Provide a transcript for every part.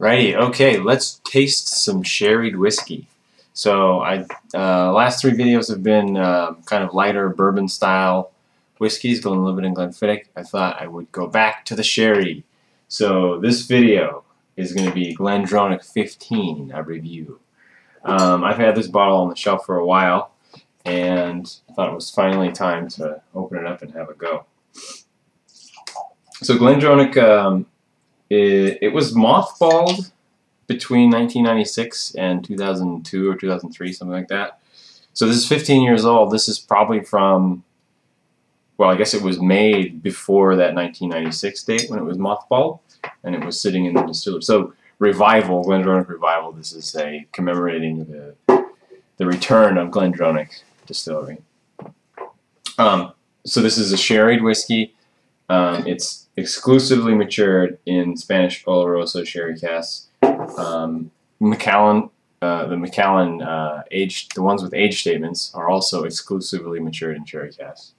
Righty, okay, let's taste some sherried whiskey. So last three videos have been kind of lighter bourbon style whiskeys, Glenlivet and Glenfiddich. I thought I would go back to the sherry. So this video is going to be Glendronach 15, a review. I've had this bottle on the shelf for a while, and I thought it was finally time to open it up and have a go. So Glendronach, it was mothballed between 1996 and 2002 or 2003, something like that. So this is 15 years old. This is probably from, well, I guess it was made before that 1996 date when it was mothballed, and it was sitting in the distillery. So Revival, Glendronach Revival, this is a commemorating the return of Glendronach Distillery. So this is a sherried whiskey. It's exclusively matured in Spanish Oloroso sherry casks. Macallan, the Macallan the ones with age statements are also exclusively matured in sherry casks.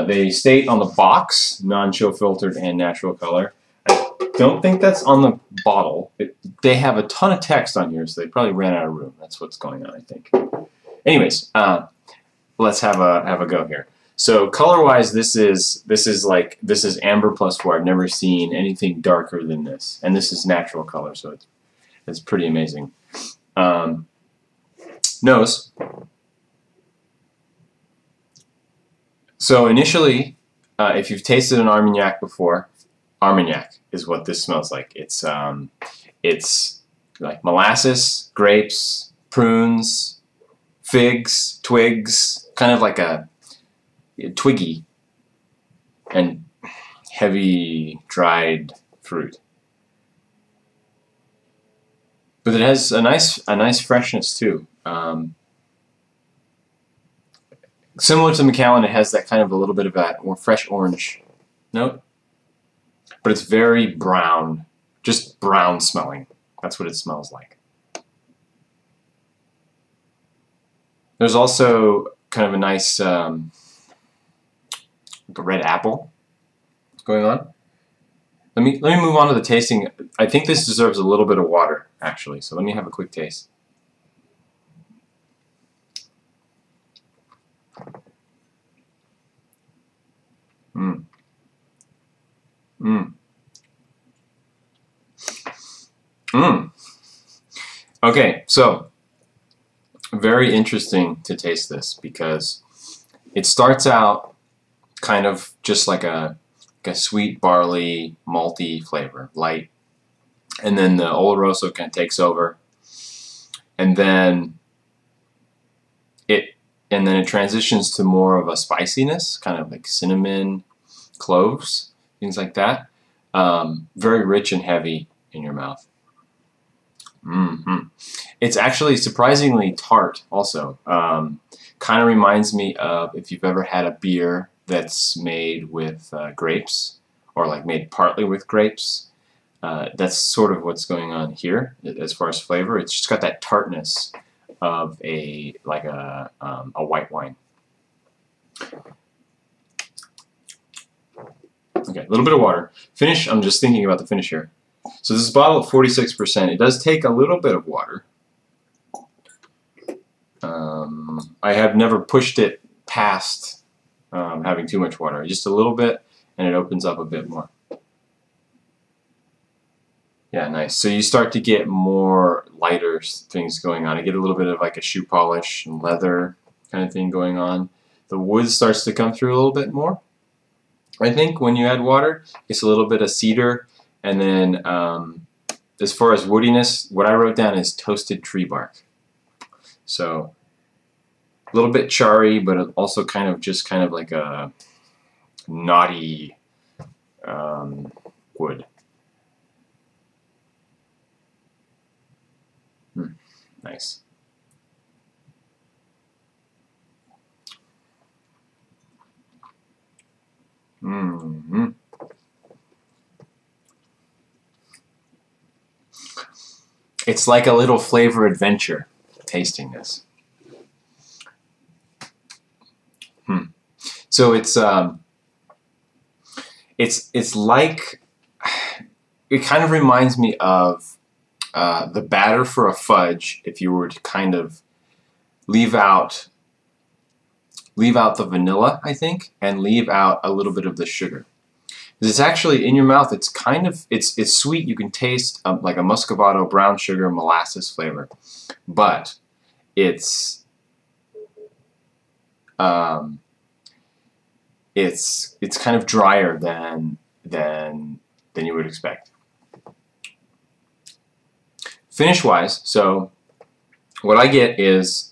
They state on the box, non-chill filtered and natural color. I don't think that's on the bottle. They have a ton of text on here, so they probably ran out of room. That's what's going on, I think. Anyways, let's have a go here. So color-wise, this is amber plus 4. I've never seen anything darker than this, and this is natural color, so it's pretty amazing. Nose. So initially, if you've tasted an Armagnac before, Armagnac is what this smells like. It's like molasses, grapes, prunes, figs, twigs, kind of like a twiggy and heavy dried fruit, but it has a nice freshness too. Similar to Macallan, it has that kind of a little bit of that more fresh orange note, but it's very brown, just brown smelling. That's what it smells like. There's also kind of a nice like a red apple going on. Let me move on to the tasting. I think this deserves a little bit of water, actually. So let me have a quick taste. Okay, so very interesting to taste this because it starts out kind of just like a sweet barley malty flavor, light, and then the Oloroso kind of takes over, and then it transitions to more of a spiciness, kind of like cinnamon, cloves, things like that. Very rich and heavy in your mouth. It's actually surprisingly tart also. Kind of reminds me of if you've ever had a beer that's made with grapes, or like made partly with grapes. That's sort of what's going on here as far as flavor. It's just got that tartness of a white wine. Okay, a little bit of water. Finish, I'm just thinking about the finish here. So this is a bottle at 46%. It does take a little bit of water. I have never pushed it past having too much water. Just a little bit, and it opens up a bit more. Yeah, nice. So you start to get more lighter things going on. I get a little bit of like a shoe polish and leather kind of thing going on. The wood starts to come through a little bit more, I think, when you add water. It's a little bit of cedar, and then as far as woodiness, what I wrote down is toasted tree bark. So a little bit charry, but also kind of like a knotty wood. Nice. It's like a little flavor adventure tasting this. So it's like, it kind of reminds me of the batter for a fudge, if you were to kind of leave out the vanilla, I think, and leave out a little bit of the sugar. Because it's actually in your mouth. It's kind of it's sweet. You can taste like a muscovado, brown sugar, molasses flavor, but it's kind of drier than you would expect. Finish wise, so what I get is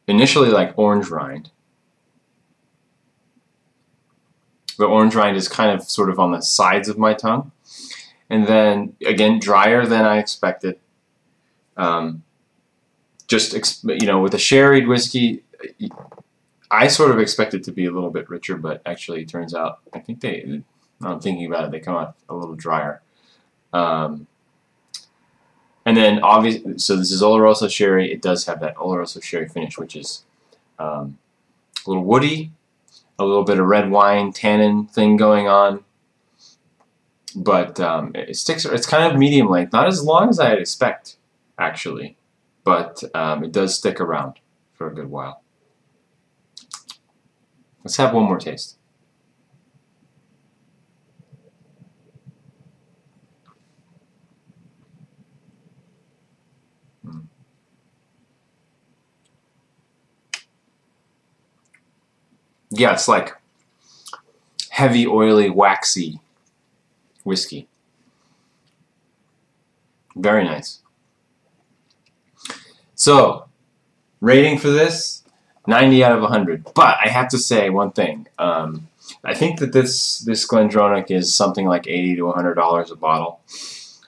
initially like orange rind. The orange rind is kind of sort of on the sides of my tongue, and then again drier than I expected. Just with a sherried whiskey, I sort of expect it to be a little bit richer, but actually it turns out I think I'm thinking about it, they come out a little drier. And then obviously, so this is Oloroso sherry. It does have that Oloroso sherry finish, which is a little woody, a little bit of red wine tannin thing going on. But it sticks. It's kind of medium length, not as long as I'd expect, actually, but it does stick around for a good while. Let's have one more taste. Yeah, it's like heavy, oily, waxy whiskey. Very nice. So, rating for this, 90 out of 100. But I have to say one thing. I think that this Glendronach is something like $80 to $100 a bottle.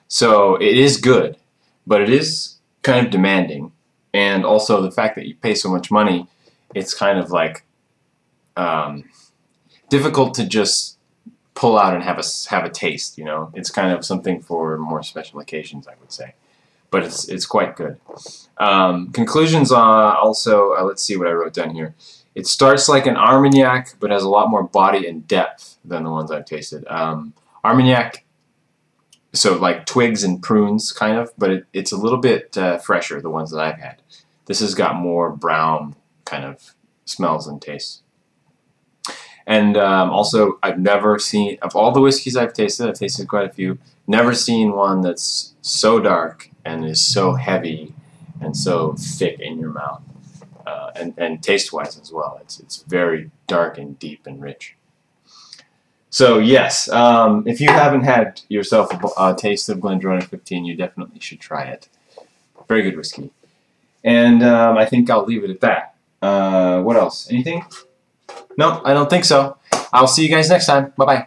So it is good, but it is kind of demanding. And also the fact that you pay so much money, it's kind of like difficult to just pull out and have a taste. It's kind of something for more special occasions, I would say. But it's quite good. Conclusions also. Let's see what I wrote down here. It starts like an Armagnac, but has a lot more body and depth than the ones I've tasted. Armagnac, so like twigs and prunes, kind of, but it's a little bit fresher, the ones that I've had. This has got more brown kind of smells and tastes. And also, I've never seen, of all the whiskeys I've tasted quite a few, never seen one that's so dark and is so heavy and so thick in your mouth. And taste-wise as well. It's very dark and deep and rich. So yes, if you haven't had yourself a taste of Glendronach 15, you definitely should try it. Very good whiskey. And I think I'll leave it at that. What else? Anything? No, I don't think so. I'll see you guys next time. Bye-bye.